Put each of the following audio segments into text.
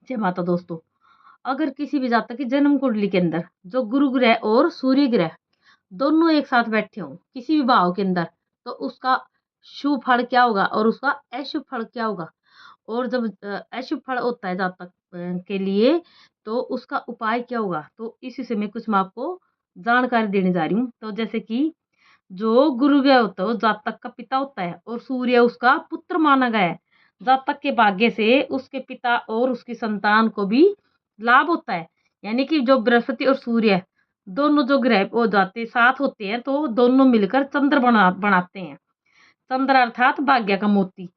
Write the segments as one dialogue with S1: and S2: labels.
S1: जय माता दोस्तों। अगर किसी भी जातक की जन्म कुंडली के अंदर जो गुरु ग्रह और सूर्य ग्रह दोनों एक साथ बैठे हों किसी भी भाव के अंदर, तो उसका शुभ फल क्या होगा और उसका अशुभ फल क्या होगा। और जब अशुभ फल होता है जातक के लिए, तो उसका उपाय क्या होगा। तो इसी से मैं कुछ मैं आपको जानकारी देने जा रही हूँ। तो जैसे कि जो गुरु ग्रह होता है वो जातक का पिता होता है और सूर्य उसका पुत्र माना गया है। जातक के भाग्य से उसके पिता और उसकी संतान को भी लाभ होता है। यानी कि जो बृहस्पति और सूर्य दोनों जो ग्रह हो जाते साथ होते हैं, तो दोनों मिलकर चंद्र बनाते हैं। चंद्र अर्थात भाग्य का मोती।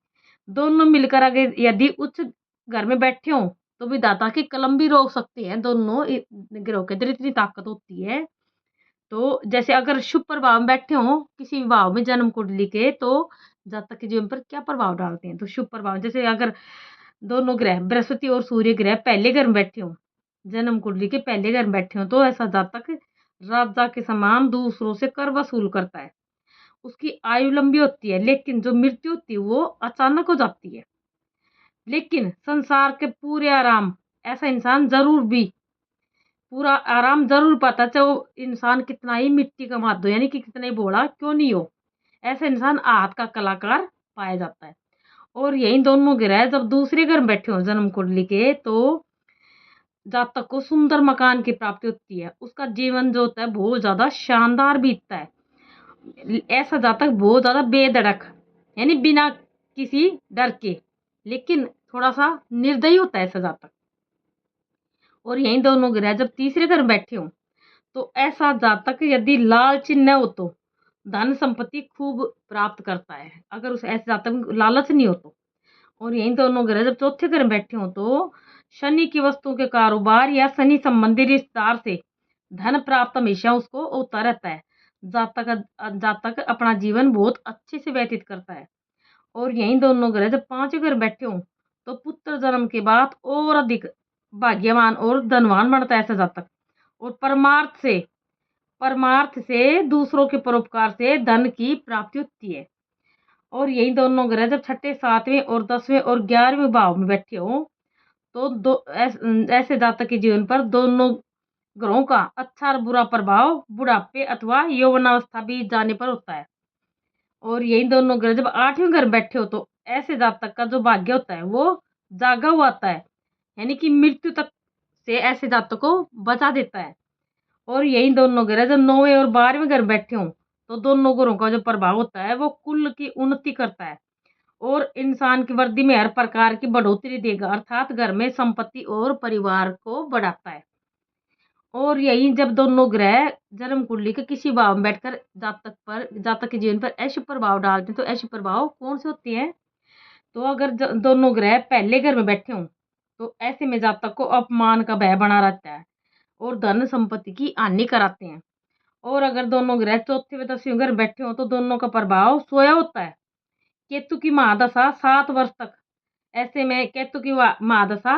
S1: दोनों मिलकर अगर यदि उच्च घर में बैठे हों, तो विधाता की कलम भी रोक सकते हैं। दोनों ग्रहों के अंदर इतनी ताकत होती है। तो जैसे अगर शुभ प्रभाव में बैठे हों किसी भी भाव में जन्म कुंडली के, तो जातक के जीवन पर क्या प्रभाव डालते हैं। तो शुभ प्रभाव जैसे अगर दोनों ग्रह बृहस्पति और सूर्य ग्रह पहले घर में बैठे हों, जन्म कुंडली के पहले घर में बैठे हों, तो ऐसा जातक राजा के समान दूसरों से कर वसूल करता है। उसकी आयु लंबी होती है, लेकिन जो मृत्यु होती है वो अचानक हो जाती है। लेकिन संसार के पूरे आराम ऐसा इंसान जरूर भी पूरा आराम ज़रूर पाता है, चाहे वो इंसान कितना ही मिट्टी का मात दो, यानी कि कितना ही भोला क्यों नहीं हो, ऐसा इंसान आहत का कलाकार पाया जाता है। और यही दोनों ग्रह जब दूसरे घर में बैठे हों जन्म कुंडली के, तो जातक को सुंदर मकान की प्राप्ति होती है। उसका जीवन जो होता है बहुत ज़्यादा शानदार बीतता है। ऐसा जातक बहुत ज़्यादा बेधड़क, यानी बिना किसी डर के, लेकिन थोड़ा सा निर्दयी होता है ऐसा जातक। और यही दोनों ग्रह जब तीसरे घर में बैठे हों, तो ऐसा जातक यदि लाल चिन्ह हो तो धन संपत्ति खूब प्राप्त करता है। अगर उस ऐसे जातक में लालच नहीं हो तो। और यही दोनों ग्रह जब चौथे घर में बैठे हो, तो शनि की वस्तुओं के कारोबार या शनि संबंधी रिश्तेदार से धन प्राप्त हमेशा उसको होता रहता है। जातक अपना जीवन बहुत अच्छे से व्यतीत करता है। और यही दोनों ग्रह जब पांचवें घर में बैठे हों, तो पुत्र जन्म के बाद और अधिक भाग्यवान और धनवान बनता है ऐसा जातक। और परमार्थ से दूसरों के परोपकार से धन की प्राप्ति होती है। और यही दोनों ग्रह जब छठे सातवें और 10वें और 11वें भाव में बैठे हो, तो ऐसे जातक के जीवन पर दोनों ग्रहों का अच्छा और बुरा प्रभाव बुढ़ापे अथवा यौवनावस्था बीत जाने पर होता है। और यही दोनों ग्रह जब 8वें घर बैठे हो, तो ऐसे जातक का जो भाग्य होता है वो जागा हुआ आता है, यानी कि मृत्यु तक से ऐसे जातक को बचा देता है। और यही दोनों ग्रह जब 9वें और 12वें घर बैठे हों, तो दोनों ग्रहों का जो प्रभाव होता है वो कुल की उन्नति करता है और इंसान की वृद्धि में हर प्रकार की बढ़ोतरी देगा, अर्थात घर में संपत्ति और परिवार को बढ़ाता है। और यही जब दोनों ग्रह जन्म कुंडली के किसी भाव में बैठकर जातक के जीवन पर अशुभ प्रभाव डालते हैं, तो अशुभ प्रभाव कौन से होते हैं। तो अगर दोनों ग्रह पहले घर में बैठे हों, तो ऐसे में जातक को अपमान का भय बना रहता है और धन संपत्ति की हानि कराते हैं। और अगर दोनों ग्रह चौथे व 10वें घर बैठे हो, तो दोनों का प्रभाव सोया होता है। केतु की महादशा 7 वर्ष तक, ऐसे में केतु की महादशा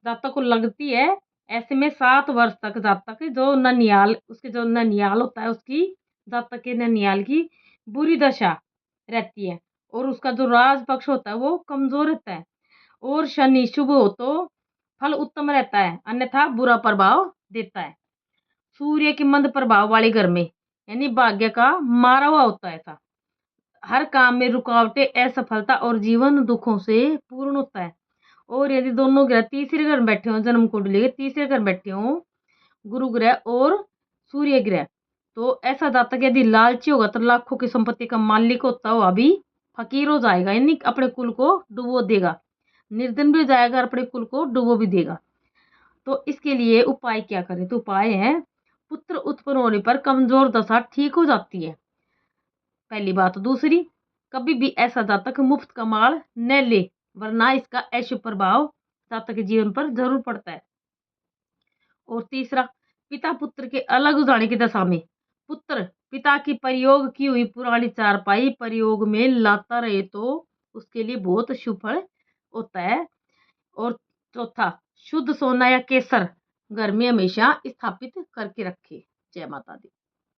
S1: जातक को लगती है। ऐसे में 7 वर्ष तक जातक जो ननियाल उसके जो ननियाल होता है उसकी जातक के ननियाल की बुरी दशा रहती है और उसका जो राज पक्ष होता है वो कमजोर रहता है। और शनि शुभ हो तो फल उत्तम रहता है, अन्यथा बुरा प्रभाव देता है। सूर्य के मंद प्रभाव वाले घर में, यानी भाग्य का मारा हुआ होता है ऐसा, हर काम में रुकावटें, असफलता और जीवन दुखों से पूर्ण होता है। और यदि दोनों ग्रह तीसरे घर में बैठे हों, जन्म कुंडली के तीसरे घर में बैठे हों, गुरु ग्रह और सूर्य ग्रह, तो ऐसा जातक यदि लालची होगा तो लाखों की संपत्ति का मालिक होता हुआ भी फकीर हो जाएगा, यानी अपने कुल को डुबो देगा, निर्धन भी जाएगा और अपने कुल को डुबो भी देगा। तो इसके लिए उपाय क्या करें। तो उपाय है, पुत्र उत्पन्न होने पर कमजोर दशा ठीक हो जाती है, पहली बात। दूसरी, कभी भी ऐसा जातक मुफ्त का माल न ले, वरना इसका अशुभ प्रभाव जातक के जीवन पर जरूर पड़ता है। और तीसरा, पिता पुत्र के अलग हो जाने की दशा में पुत्र पिता की प्रयोग की हुई पुरानी चारपाई प्रयोग में लाता रहे, तो उसके लिए बहुत शुभ फल होता है। और चौथा, शुद्ध सोना या केसर घर में हमेशा स्थापित करके रखे। जय माता दी।